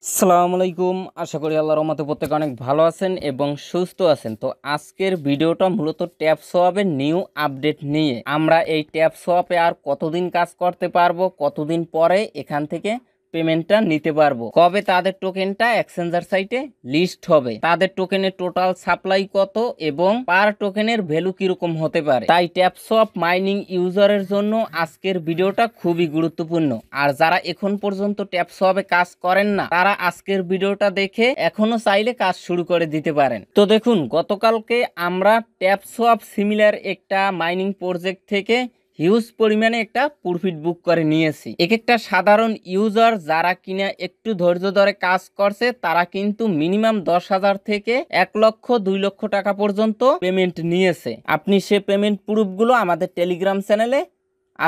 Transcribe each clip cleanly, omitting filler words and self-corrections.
আসসালামু আলাইকুম। আশা করি আল্লাহর রহমতে প্রত্যেকে অনেক ভালো আছেন এবং সুস্থ আছেন। তো আজকের ভিডিওটা মূলত ট্যাপ সোয়াপের নিউ আপডেট নিয়ে। আমরা এই ট্যাপ সোয়াপে আর কতদিন কাজ করতে পারবো, কতদিন পরে এখান থেকে পেমেন্টটা নিতে পারবো, কবে তাদের টোকেনটা এক্সচেঞ্জার সাইটে লিস্ট হবে, তাদের টোকেনের টোটাল সাপ্লাই কত এবং পার টোকেনের ভ্যালু কিরকম হতে পারে। তাই ট্যাপসপ মাইনিং ইউজারের জন্য আজকের ভিডিওটা খুবই গুরুত্বপূর্ণ। আর যারা এখন পর্যন্ত ট্যাপসপে কাজ করেন না, তারা আজকের ভিডিওটা দেখে এখনো চাইলে কাজ শুরু করে দিতে পারেন। তো দেখুন, গতকালকে আমরা ট্যাপসপ সিমিলার একটা মাইনিং প্রজেক্ট থেকে হিউজ পরিমাণে একটা প্রফিট বুক করে নিয়েছি। এক একটা সাধারণ ইউজার যারা কিনা একটু ধৈর্য ধরে কাজ করছে, তারা কিন্তু মিনিমাম 10,000 থেকে 1 লক্ষ 2 লক্ষ টাকা পর্যন্ত পেমেন্ট নিয়েছে। আপনি সে পেমেন্ট প্রুফগুলো আমাদের টেলিগ্রাম চ্যানেলে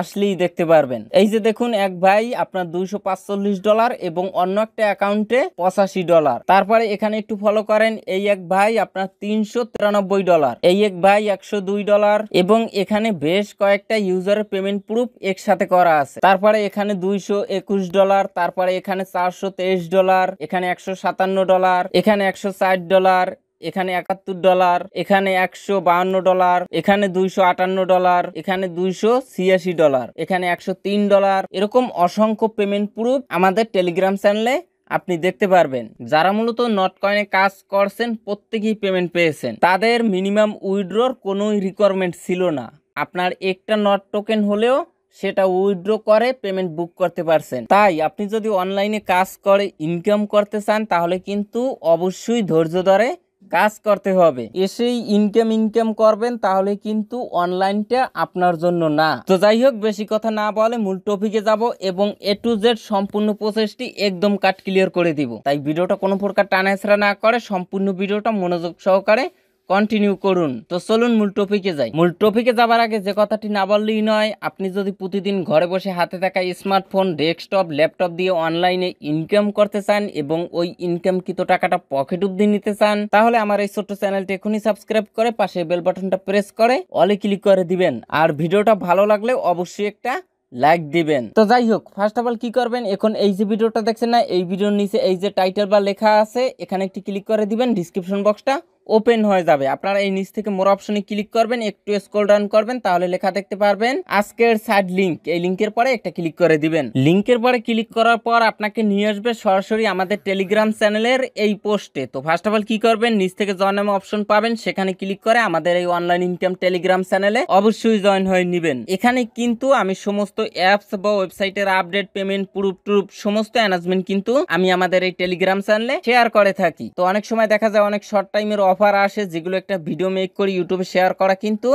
আসলেই দেখতে পারবেন। এই যে দেখুন, এক ভাই আপনার $245 এবং অন্য একটা অ্যাকাউন্টে $85। তারপরে এখানে একটু ফলো করেন, এই এক ভাই আপনার $393, এই এক ভাই $102 এবং এখানে বেশ কয়েকটা ইউজারের পেমেন্ট প্রুফ একসাথে করা আছে। তারপরে এখানে $221, তারপরে এখানে $423, এখানে $157, এখানে $160, এখানে $71, এখানে $152, এখানে $258, এখানে $286, এখানে $103, এরকম অসংখ্য পেমেন্ট প্রুফ আমাদের টেলিগ্রাম চ্যানেলে আপনি দেখতে পারবেন। যারা মূলত নট কয়েনে কাজ করছেন প্রত্যেকেই পেমেন্ট পেয়েছেন। তাদের মিনিমাম উইথড্রর কোনো রিকোয়ারমেন্ট ছিল না। আপনার একটা নট টোকেন হলেও সেটা উইথড্র করে পেমেন্ট বুক করতে পারছেন। তাই আপনি যদি অনলাইনে কাজ করে ইনকাম করতে চান, তাহলে কিন্তু অবশ্যই ধৈর্য ধরে কাজ করতে হবে। এসেই ইনকাম করবেন, তাহলে কিন্তু অনলাইনটা আপনার জন্য না। তো যাই হোক, বেশি কথা না বলে মূল টপিকে যাব এবং A to Z সম্পূর্ণ প্রসেসটি একদম কাট ক্লিয়ার করে দিব। তাই ভিডিওটা কোনো প্রকার টানাছাড়া না করে সম্পূর্ণ ভিডিওটা মনোযোগ সহকারে কন্টিনিউ করুন। তো চলুন মূল টপিকে যাই। মূল টপিকে যাবার আগে যে কথাটি না বললেই নয়, আপনি যদি প্রতিদিন ঘরে বসে হাতে থাকা স্মার্টফোন, ডেস্কটপ, ল্যাপটপ দিয়ে অনলাইনে ইনকাম করতে চান এবং ওই ইনকামকৃত টাকাটা পকেট অব্দি নিতে চান, তাহলে আমার এই ছোট্ট চ্যানেলটি এখনই সাবস্ক্রাইব করে পাশে বেল বাটনটা প্রেস করে অলে ক্লিক করে দিবেন। আর ভিডিওটা ভালো লাগলে অবশ্যই একটা লাইক দিবেন। তো যাই হোক, ফার্স্ট অফ অল কি করবেন, এখন এই যে ভিডিওটা দেখছেন না, এই ভিডিওর নিচে এই যে টাইটেল বা লেখা আছে, এখানে একটি ক্লিক করে দিবেন। ডিসক্রিপশন বক্সটা ওপেন হয়ে যাবে। আপনারা এই নিচ থেকে মোর অপশনে ক্লিক করবেন, একটু স্ক্রল ডাউন করবেন, তাহলে লেখা দেখতে পারবেন আজকের সাইড লিংক। এই লিংকের পরে একটা ক্লিক করে দিবেন। লিংকের পরে ক্লিক করার পর আপনাকে নিয়ে আসবে সরাসরি আমাদের টেলিগ্রাম চ্যানেলের এই পোস্টে। তো ফার্স্ট অফ অল কি করবেন, নিচ থেকে জয়েন নামে অপশন পাবেন, সেখানে ক্লিক করে আমাদের এই অনলাইন ইনকাম টেলিগ্রাম চ্যানেলে অবশ্যই জয়েন হয়ে নেবেন। এখানে কিন্তু আমি সমস্ত অ্যাপস বা ওয়েবসাইটের আপডেট, পেমেন্ট প্রুফ সমস্ত অ্যানাউন্সমেন্ট কিন্তু আমি আমাদের এই টেলিগ্রাম চ্যানেলে শেয়ার করে থাকি। তো অনেক সময় দেখা যায় অনেক শর্ট টাইমের অফার আসে, যেগুলো একটা ভিডিও মেক করে ইউটিউবে শেয়ার করা কিন্তু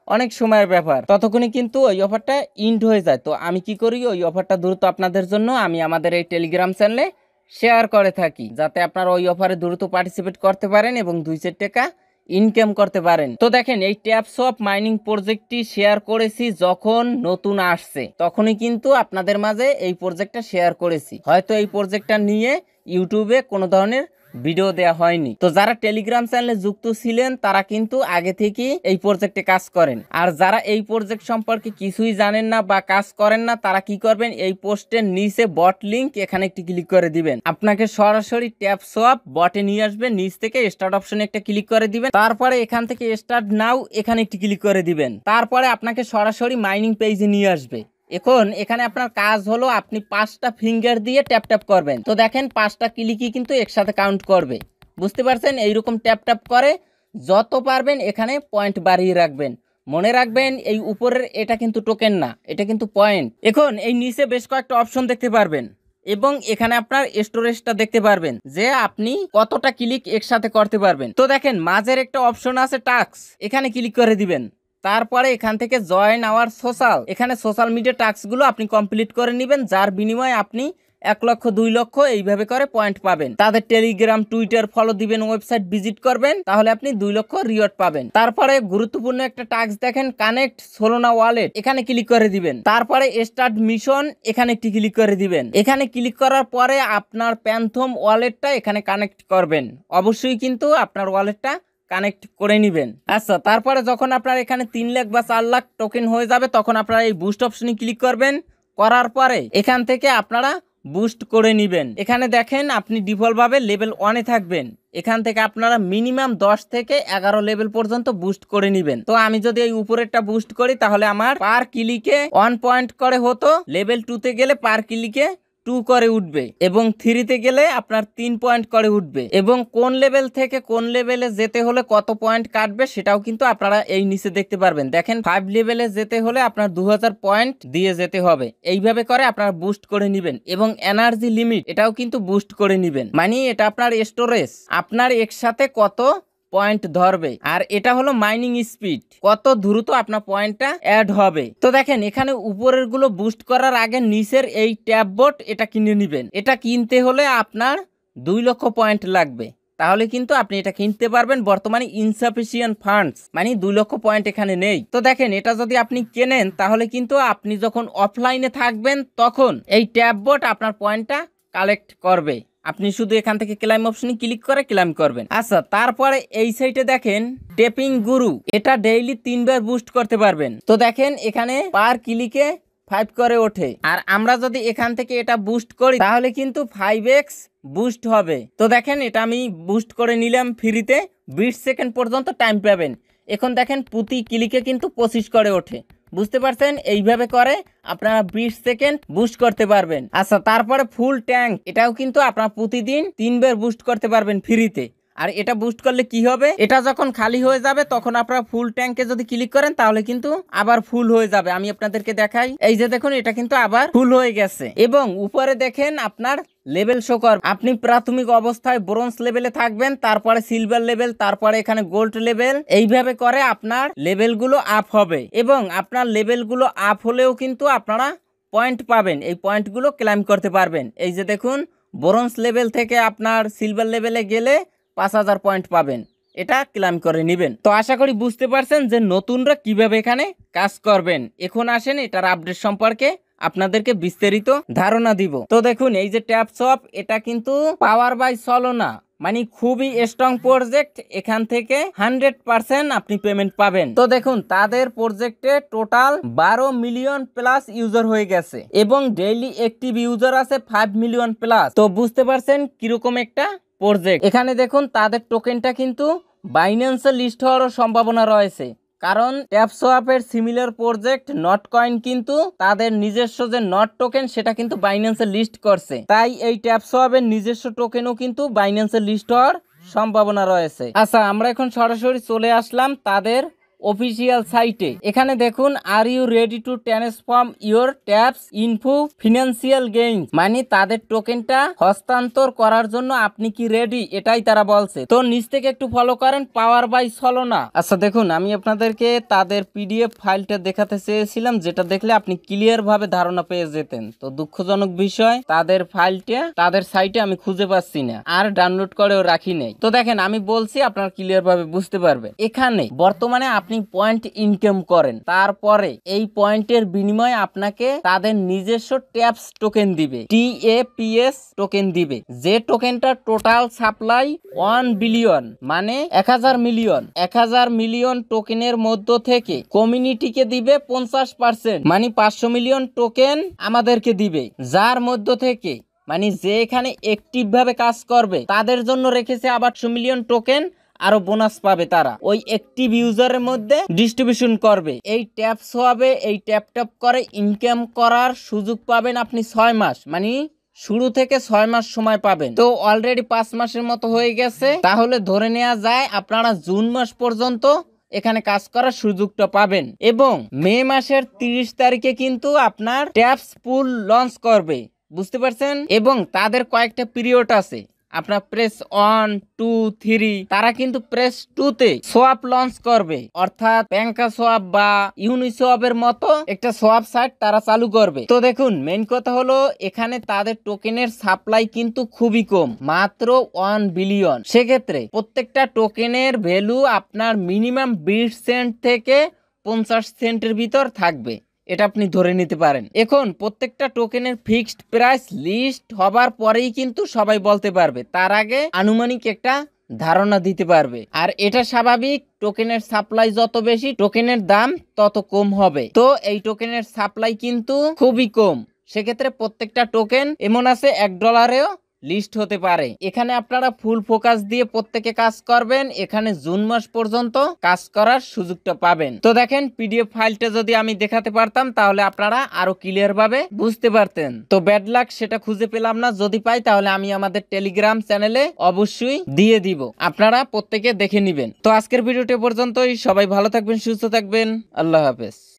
অনেক সময়ের ব্যাপার, ততক্ষণে কিন্তু ওই অফারটা ইন্ড হয়ে যায়। তো আমি কি করি, ওই অফারটা দ্রুত আপনাদের জন্য আমি আমাদের এই টেলিগ্রাম চ্যানেলে শেয়ার করে থাকি, যাতে আপনারা ওই অফারে দ্রুত পার্টিসিপেট করতে পারেন এবং 2-4 টাকা ইনকাম করতে পারেন। তো দেখেন, এই ট্যাপসপ মাইনিং প্রজেক্টটি শেয়ার করেছি যখন নতুন আসছে, তখনই কিন্তু আপনাদের মাঝে এই প্রজেক্টটা শেয়ার করেছি। হয়তো এই প্রজেক্টটা নিয়ে ইউটিউবে কোনো ধরনের ভিডিও দেওয়া হয়নি। তো যারা টেলিগ্রাম চ্যানেলে যুক্ত ছিলেন, তারা কিন্তু আগে থেকেই এই প্রজেক্টে কাজ করেন। আর যারা এই প্রজেক্ট সম্পর্কে কিছুই জানেন না বা কাজ করেন না, তারা কি করবেন, এই পোস্টের নিচে বট লিংক, এখানে একটি ক্লিক করে দিবেন। আপনাকে সরাসরি ট্যাপসপ বটে নিয়ে আসবে। নিচ থেকে স্টার্ট অপশনে একটা ক্লিক করে দিবেন, তারপরে এখান থেকে স্টার্ট নাও এখানে একটি ক্লিক করে দিবেন। তারপরে আপনাকে সরাসরি মাইনিং পেজে নিয়ে আসবে। এখন এখানে আপনার কাজ হলো, আপনি 5টা ফিঙ্গার দিয়ে ট্যাপ করবেন। তো দেখেন, 5টা ক্লিকই কিন্তু একসাথে কাউন্ট করবে, বুঝতে পারছেন? এইরকম ট্যাপ করে যত পারবেন এখানে পয়েন্ট বাড়িয়ে রাখবেন। মনে রাখবেন, এই উপরের এটা কিন্তু টোকেন না, এটা কিন্তু পয়েন্ট। এখন এই নিচে বেশ কয়েকটা অপশন দেখতে পারবেন এবং এখানে আপনার স্টোরেজটা দেখতে পারবেন যে আপনি কতটা ক্লিক একসাথে করতে পারবেন। তো দেখেন, মাঝের একটা অপশন আছে টাস্ক, এখানে ক্লিক করে দিবেন। তারপরে এখান থেকে জয়েন আওয়ার সোশ্যাল, এখানে সোশ্যাল মিডিয়া টাস্কগুলো আপনি কমপ্লিট করে নেবেন, যার বিনিময়ে আপনি 1 লক্ষ 2 লক্ষ এইভাবে করে পয়েন্ট পাবেন। তাদের টেলিগ্রাম, টুইটার ফলো দিবেন, ওয়েবসাইট ভিজিট করবেন, তাহলে আপনি 2 লক্ষ রিওয়ার্ড পাবেন। তারপরে গুরুত্বপূর্ণ একটা টাস্ক দেখেন, কানেক্ট সোলোনা ওয়ালেট, এখানে ক্লিক করে দিবেন। তারপরে স্টার্ট মিশন, এখানে একটি ক্লিক করে দিবেন। এখানে ক্লিক করার পরে আপনার প্যান্থম ওয়ালেটটা এখানে কানেক্ট করবেন। অবশ্যই কিন্তু আপনার ওয়ালেটটা কানেক্ট করে নেবেন। আচ্ছা, তারপরে যখন আপনার এখানে 3 লাখ বা 4 লাখ টোকেন হয়ে যাবে, তখন আপনারা এই বুস্ট অপশনে ক্লিক করবেন। করার পরে এখান থেকে আপনারা বুস্ট করে নেবেন। এখানে দেখেন আপনি ডিফল্ট ভাবে লেভেল 1 এ থাকবেন। এখান থেকে আপনারা মিনিমাম 10 থেকে 11 লেভেল পর্যন্ত বুস্ট করে নেবেন। তো আমি যদি এই উপরেরটা বুস্ট করি তাহলে আমার পার ক্লিকে 1 পয়েন্ট করে হতো, লেভেল 2 তে গেলে পার ক্লিকে 2 করে উঠবে এবং 3 তে গেলে আপনার 3 পয়েন্ট করে উঠবে এবং কোন লেভেল থেকে কোন লেভেলে যেতে হলে কত পয়েন্ট কাটবে সেটাও কিন্তু আপনারা এই নিচে দেখতে পারবেন। দেখেন 5 লেভেলে যেতে হলে আপনার 2000 পয়েন্ট দিয়ে যেতে হবে। এইভাবে করে আপনারা বুস্ট করে নেবেন এবং এনার্জি লিমিট এটাও কিন্তু বুস্ট করে নেবেন, মানে এটা আপনার স্টোরেজ আপনার একসাথে কত পয়েন্ট ধরবে, আর এটা হলো মাইনিং স্পিড, কত দ্রুত আপনার পয়েন্টটা অ্যাড হবে। তো দেখেন এখানে উপরের গুলো বুস্ট করার আগে নিচের এই ট্যাব বোট এটা কিনে নেবেন। এটা কিনতে হলে আপনার 2 লক্ষ পয়েন্ট লাগবে, তাহলে কিন্তু আপনি এটা কিনতে পারবেন। বর্তমানে ইনসাফিসিয়েন্ট ফান্ডস মানে 2 লক্ষ পয়েন্ট এখানে নেই। তো দেখেন এটা যদি আপনি কেনেন তাহলে কিন্তু আপনি যখন অফলাইনে থাকবেন তখন এই ট্যাব বোট আপনার পয়েন্টটা কালেক্ট করবে। আপনি শুধু এখান থেকে ক্লাইম অপশনে ক্লিক করে ক্লাইম করবেন। আচ্ছা, তারপরে এই সাইডে দেখেন টেপিং গুরু, এটা ডেইলি 3 বার বুস্ট করতে পারবেন। তো দেখেন এখানে পার ক্লিকে 5 করে ওঠে, আর আমরা যদি এখান থেকে এটা বুস্ট করি তাহলে কিন্তু 5x বুস্ট হবে। তো দেখেন এটা আমি বুস্ট করে নিলাম ফ্রিতে, 20 সেকেন্ড পর্যন্ত টাইম পাবেন। এখন দেখেন প্রতি ক্লিকে কিন্তু 25 করে ওঠে, বুঝতে পারছেন? এইভাবে করে আপনারা 20 সেকেন্ড বুস্ট করতে পারবেন। আচ্ছা, তারপরে ফুল ট্যাঙ্ক, এটাও কিন্তু আপনারা প্রতিদিন 3 বার বুস্ট করতে পারবেন ফ্রিতে। আর এটা বুস্ট করলে কি হবে, এটা যখন খালি হয়ে যাবে তখন আপনারা ফুল ট্যাঙ্কে যদি ক্লিক করেন তাহলে কিন্তু আবার ফুল হয়ে যাবে। আমি আপনাদেরকে দেখাই, এই যে দেখুন এটা কিন্তু আবার ফুল হয়ে গেছে। এবং উপরে দেখেন আপনার লেভেল শো করবে। আপনি প্রাথমিক অবস্থায় ব্রোঞ্জ লেভেলে থাকবেন, তারপরে সিলভার লেভেল, তারপরে এখানে গোল্ড লেভেল, এইভাবে করে আপনার লেভেলগুলো আপ হবে। এবং আপনার লেভেলগুলো আপ হলেও কিন্তু আপনারা পয়েন্ট পাবেন, এই পয়েন্টগুলো ক্লাইম করতে পারবেন। এই যে দেখুন ব্রোঞ্জ লেভেল থেকে আপনার সিলভার লেভেলে গেলে 5000 পয়েন্ট পাবেন, এটা ক্লাইম করে নেবেন। তো আশা করি বুঝতে পারছেন যে নতুনরা কিভাবে এখানে কাজ করবেন। এখন আসেন এটার আপডেট সম্পর্কে আপনাদেরকে বিস্তারিত ধারণা দিব। তো দেখুন এই যে ট্যাপ শপ, এটা কিন্তু পাওয়ার বাই সলোনা, মানে খুবই স্ট্রং প্রজেক্ট। এখান থেকে 100% আপনি পেমেন্ট পাবেন। তো দেখুন তাদের প্রজেক্টে টোটাল 12 মিলিয়ন প্লাস ইউজার হয়ে গেছে এবং ডেইলি অ্যাক্টিভ ইউজার আছে 5 মিলিয়ন প্লাস। তো বুঝতে পারছেন কিরকম একটা প্রজেক্ট। এখানে দেখুন তাদের টোকেনটা কিন্তু বাইন্যান্সে লিস্ট হওয়ারও সম্ভাবনা রয়েছে, কারণ ট্যাপসোয়াপের সিমিলার প্রজেক্ট নট কয়েন কিন্তু তাদের নিজস্ব যে নট টোকেন সেটা কিন্তু বাইন্যান্সে লিস্ট করছে, তাই এই ট্যাপসোয়াপের নিজস্ব টোকেনও কিন্তু বাইন্যান্সে লিস্ট হওয়ার সম্ভাবনা রয়েছে। আচ্ছা, আমরা এখন সরাসরি চলে আসলাম তাদের অফিসিয়াল সাইটে। এখানে দেখুন are you ready to transform your taps into financial gain, মানে তাদের টোকেনটা হস্তান্তর করার জন্য আপনি কি রেডি, এটাই তারা বলছে। তো নিচ থেকে একটু ফলো করেন পাওয়ার বাই সলোনা। আচ্ছা দেখুন আমি আপনাদেরকে তাদের পিডিএফ ফাইলটা দেখাতে চেয়েছিলাম, যেটা দেখলে আপনি ক্লিয়ার ভাবে ধারণা পেয়ে যেতেন। তো দুঃখজনক বিষয় তাদের ফাইলটা তাদের সাইটে আমি খুঁজে পাচ্ছি না, আর ডাউনলোড করেও রাখি নেই। তো দেখেন আমি বলছি আপনারা ক্লিয়ার ভাবে বুঝতে পারবেন। এখানে বর্তমানে আপনি পয়েন্ট ইনকাম করেন, তারপরে এই পয়েন্টের বিনিময়ে আপনাকে তাদের নিজস্ব ট্যাপস টোকেন দিবে, TAPS টোকেন দিবে, যে টোকেনটা টোটাল সাপ্লাই 1 বিলিয়ন মানে 1000 মিলিয়ন টোকেনের মধ্য থেকে কমিউনিটিকে দিবে 50%, মানে 500 মিলিয়ন টোকেন আমাদেরকে দিবে, যার মধ্য থেকে মানে যে এখানে অ্যাক্টিভ ভাবে কাজ করবে তাদের জন্য রেখেছে আবার 100 মিলিয়ন টোকেন আরো বোনাস পাবে, তারা ওই অ্যাক্টিভ ইউজারের মধ্যে ডিস্ট্রিবিউশন করবে। এই ট্যাপস হবে, এই ট্যাপ করে ইনকাম করার সুযোগ পাবেন আপনি 6 মাস, মানে শুরু থেকে 6 মাস সময় পাবেন। তো অলরেডি 5 মাসের মতো হয়ে গেছে, তাহলে ধরে নেওয়া যায় আপনারা জুন মাস পর্যন্ত এখানে কাজ করার সুযোগটা পাবেন। এবং মে মাসের 30 তারিখে কিন্তু আপনার ট্যাপস পুল লঞ্চ করবে, বুঝতে পারছেন? এবং তাদের কয়েকটা পিরিয়ড আছে, আপনার প্রেস 1, 2, 3, তারা কিন্তু প্রেস 2 তে সোয়াপ লঞ্চ করবে, অর্থাৎ ব্যাংকা সোয়াপ বা ইউনিসোয়াপের মতো একটা সোয়াপ সাইট তারা চালু করবে। তো দেখুন মেইন কথা হলো এখানে তাদের টোকেনের সাপ্লাই কিন্তু খুবই কম, মাত্র 1 বিলিয়ন। সেক্ষেত্রে প্রত্যেকটা টোকেনের ভ্যালু আপনার মিনিমাম 20 সেন্ট থেকে 50 সেন্টের ভিতর থাকবে, এটা আপনি ধরে নিতে পারেন। এখন প্রত্যেকটা টোকেনের ফিক্সড প্রাইস লিস্ট হবার পরেই কিন্তু সবাই বলতে পারবে, তার আগে আনুমানিক একটা ধারণা দিতে পারবে। আর এটা স্বাভাবিক, টোকেনের সাপ্লাই যত বেশি টোকেনের দাম তত কম হবে। তো এই টোকেনের সাপ্লাই কিন্তু খুবই কম, সেক্ষেত্রে প্রত্যেকটা টোকেন এমন আছে $1 লিস্ট হতে পারে। এখানে আপনারা ফুল ফোকাস দিয়ে প্রত্যেকে কাজ করবেন, এখানে জুন মাস পর্যন্ত কাজ করার সুযোগটা পাবেন। তো দেখেন পিডিএফ ফাইলটা যদি আমি দেখাতে পারতাম তাহলে আপনারা আরো ক্লিয়ার ভাবে বুঝতে পারতেন। তো ব্যাড লাক সেটা খুঁজে পেলাম না, যদি পাই তাহলে আমি আমাদের টেলিগ্রাম চ্যানেলে অবশ্যই দিয়ে দিব, আপনারা প্রত্যেকে দেখে নেবেন। তো আজকের ভিডিওটি পর্যন্তই, সবাই ভালো থাকবেন, সুস্থ থাকবেন, আল্লাহ হাফেজ।